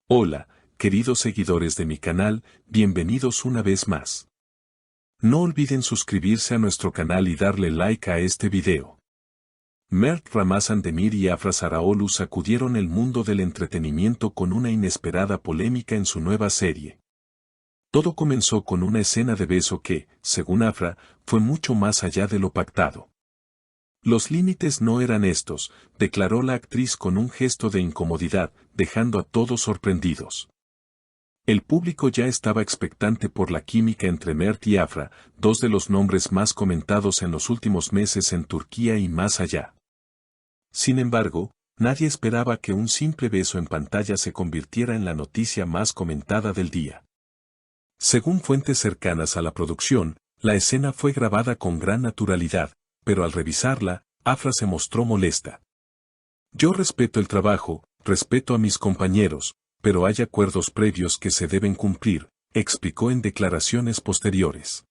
Hola, queridos seguidores de mi canal, bienvenidos una vez más. No olviden suscribirse a nuestro canal y darle like a este video. Mert Ramazan-Demir y Afra Saraaolu sacudieron el mundo del entretenimiento con una inesperada polémica en su nueva serie. Todo comenzó con una escena de beso que, según Afra, fue mucho más allá de lo pactado. Los límites no eran estos, declaró la actriz con un gesto de incomodidad, dejando a todos sorprendidos. El público ya estaba expectante por la química entre Mert y Afra, dos de los nombres más comentados en los últimos meses en Turquía y más allá. Sin embargo, nadie esperaba que un simple beso en pantalla se convirtiera en la noticia más comentada del día. Según fuentes cercanas a la producción, la escena fue grabada con gran naturalidad, pero al revisarla, Afra se mostró molesta. Yo respeto el trabajo, respeto a mis compañeros, pero hay acuerdos previos que se deben cumplir, explicó en declaraciones posteriores.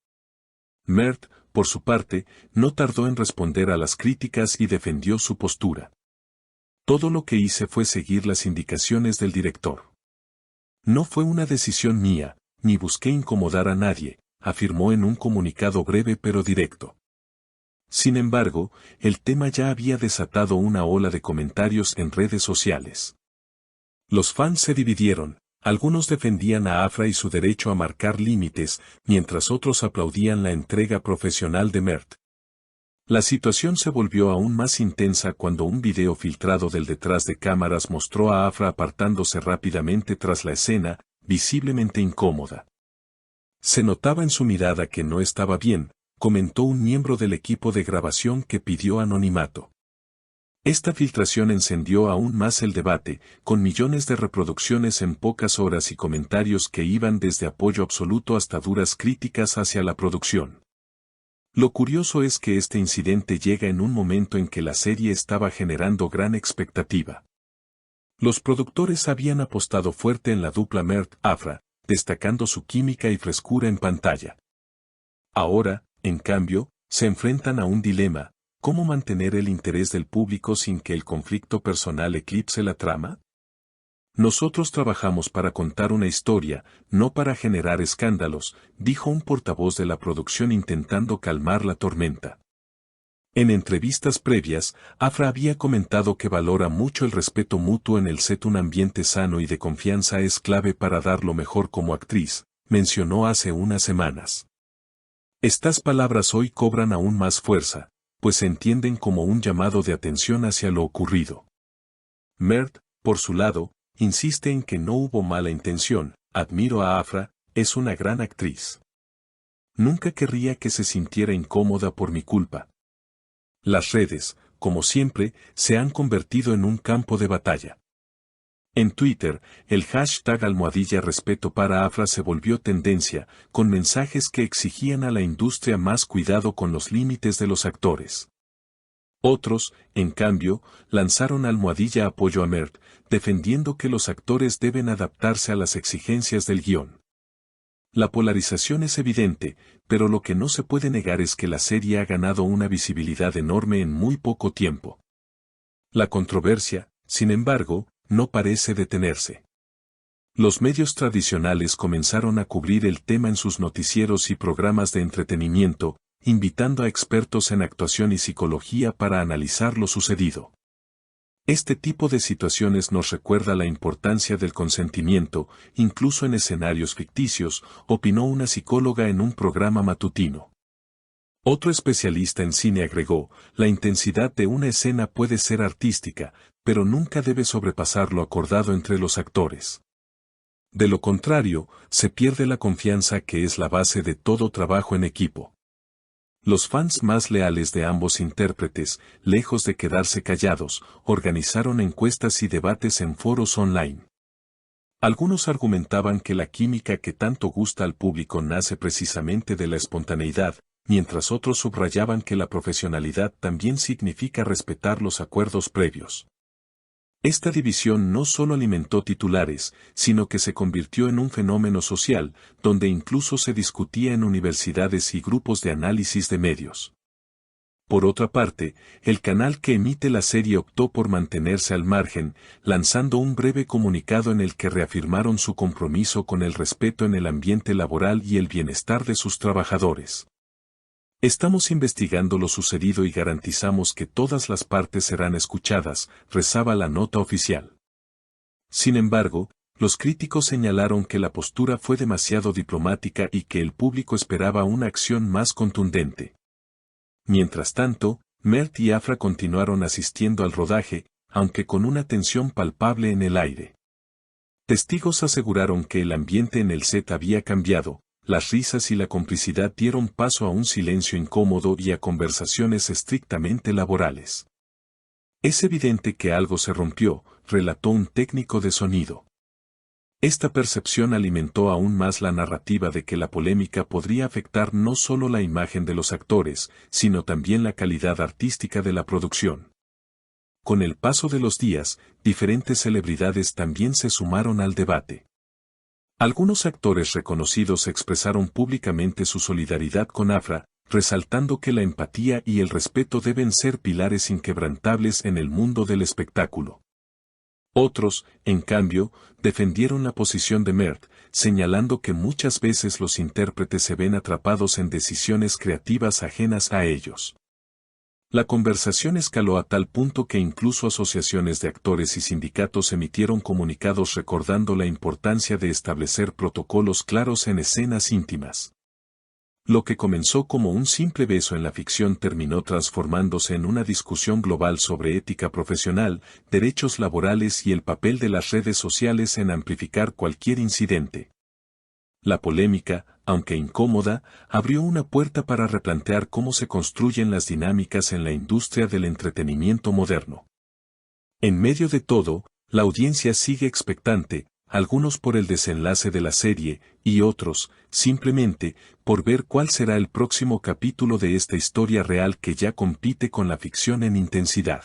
Mert, por su parte, no tardó en responder a las críticas y defendió su postura. Todo lo que hice fue seguir las indicaciones del director. No fue una decisión mía, ni busqué incomodar a nadie, afirmó en un comunicado breve pero directo. Sin embargo, el tema ya había desatado una ola de comentarios en redes sociales. Los fans se dividieron, algunos defendían a Afra y su derecho a marcar límites, mientras otros aplaudían la entrega profesional de Mert. La situación se volvió aún más intensa cuando un video filtrado del detrás de cámaras mostró a Afra apartándose rápidamente tras la escena, visiblemente incómoda. Se notaba en su mirada que no estaba bien, comentó un miembro del equipo de grabación que pidió anonimato. Esta filtración encendió aún más el debate, con millones de reproducciones en pocas horas y comentarios que iban desde apoyo absoluto hasta duras críticas hacia la producción. Lo curioso es que este incidente llega en un momento en que la serie estaba generando gran expectativa. Los productores habían apostado fuerte en la dupla Mert-Afra, destacando su química y frescura en pantalla. Ahora, en cambio, se enfrentan a un dilema: ¿cómo mantener el interés del público sin que el conflicto personal eclipse la trama? Nosotros trabajamos para contar una historia, no para generar escándalos, dijo un portavoz de la producción intentando calmar la tormenta. En entrevistas previas, Afra había comentado que valora mucho el respeto mutuo en el set. Un ambiente sano y de confianza es clave para dar lo mejor como actriz, mencionó hace unas semanas. Estas palabras hoy cobran aún más fuerza, pues se entienden como un llamado de atención hacia lo ocurrido. Mert, por su lado, insiste en que no hubo mala intención. Admiro a Afra, es una gran actriz. Nunca querría que se sintiera incómoda por mi culpa. Las redes, como siempre, se han convertido en un campo de batalla. En Twitter, el hashtag #respeto para Afra se volvió tendencia, con mensajes que exigían a la industria más cuidado con los límites de los actores. Otros, en cambio, lanzaron #apoyo a Mert, defendiendo que los actores deben adaptarse a las exigencias del guión. La polarización es evidente, pero lo que no se puede negar es que la serie ha ganado una visibilidad enorme en muy poco tiempo. La controversia, sin embargo, no parece detenerse. Los medios tradicionales comenzaron a cubrir el tema en sus noticieros y programas de entretenimiento, invitando a expertos en actuación y psicología para analizar lo sucedido. Este tipo de situaciones nos recuerda la importancia del consentimiento, incluso en escenarios ficticios, opinó una psicóloga en un programa matutino. Otro especialista en cine agregó: la intensidad de una escena puede ser artística, pero nunca debe sobrepasar lo acordado entre los actores. De lo contrario, se pierde la confianza que es la base de todo trabajo en equipo. Los fans más leales de ambos intérpretes, lejos de quedarse callados, organizaron encuestas y debates en foros online. Algunos argumentaban que la química que tanto gusta al público nace precisamente de la espontaneidad, mientras otros subrayaban que la profesionalidad también significa respetar los acuerdos previos. Esta división no solo alimentó titulares, sino que se convirtió en un fenómeno social, donde incluso se discutía en universidades y grupos de análisis de medios. Por otra parte, el canal que emite la serie optó por mantenerse al margen, lanzando un breve comunicado en el que reafirmaron su compromiso con el respeto en el ambiente laboral y el bienestar de sus trabajadores. Estamos investigando lo sucedido y garantizamos que todas las partes serán escuchadas, rezaba la nota oficial. Sin embargo, los críticos señalaron que la postura fue demasiado diplomática y que el público esperaba una acción más contundente. Mientras tanto, Mert y Afra continuaron asistiendo al rodaje, aunque con una tensión palpable en el aire. Testigos aseguraron que el ambiente en el set había cambiado, las risas y la complicidad dieron paso a un silencio incómodo y a conversaciones estrictamente laborales. Es evidente que algo se rompió, relató un técnico de sonido. Esta percepción alimentó aún más la narrativa de que la polémica podría afectar no solo la imagen de los actores, sino también la calidad artística de la producción. Con el paso de los días, diferentes celebridades también se sumaron al debate. Algunos actores reconocidos expresaron públicamente su solidaridad con Afra, resaltando que la empatía y el respeto deben ser pilares inquebrantables en el mundo del espectáculo. Otros, en cambio, defendieron la posición de Mert, señalando que muchas veces los intérpretes se ven atrapados en decisiones creativas ajenas a ellos. La conversación escaló a tal punto que incluso asociaciones de actores y sindicatos emitieron comunicados recordando la importancia de establecer protocolos claros en escenas íntimas. Lo que comenzó como un simple beso en la ficción terminó transformándose en una discusión global sobre ética profesional, derechos laborales y el papel de las redes sociales en amplificar cualquier incidente. La polémica, aunque incómoda, abrió una puerta para replantear cómo se construyen las dinámicas en la industria del entretenimiento moderno. En medio de todo, la audiencia sigue expectante, algunos por el desenlace de la serie, y otros, simplemente, por ver cuál será el próximo capítulo de esta historia real que ya compite con la ficción en intensidad.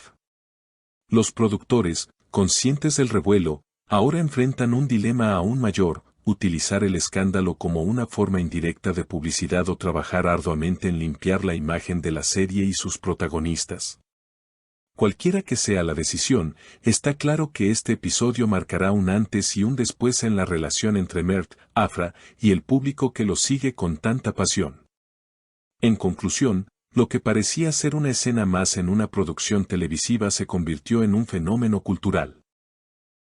Los productores, conscientes del revuelo, ahora enfrentan un dilema aún mayor: utilizar el escándalo como una forma indirecta de publicidad o trabajar arduamente en limpiar la imagen de la serie y sus protagonistas. Cualquiera que sea la decisión, está claro que este episodio marcará un antes y un después en la relación entre Mert, Afra y el público que lo sigue con tanta pasión. En conclusión, lo que parecía ser una escena más en una producción televisiva se convirtió en un fenómeno cultural.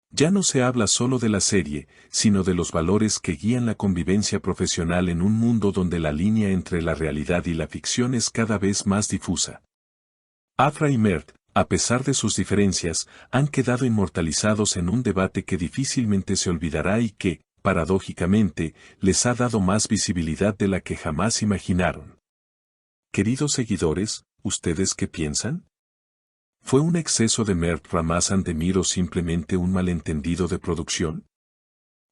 Ya no se habla solo de la serie, sino de los valores que guían la convivencia profesional en un mundo donde la línea entre la realidad y la ficción es cada vez más difusa. Afra y Mert, a pesar de sus diferencias, han quedado inmortalizados en un debate que difícilmente se olvidará y que, paradójicamente, les ha dado más visibilidad de la que jamás imaginaron. Queridos seguidores, ¿ustedes qué piensan? ¿Fue un exceso de Mert Ramazan Demir o simplemente un malentendido de producción?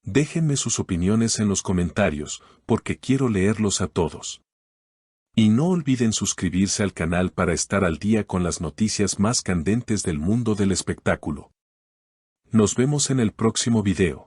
Déjenme sus opiniones en los comentarios, porque quiero leerlos a todos. Y no olviden suscribirse al canal para estar al día con las noticias más candentes del mundo del espectáculo. Nos vemos en el próximo video.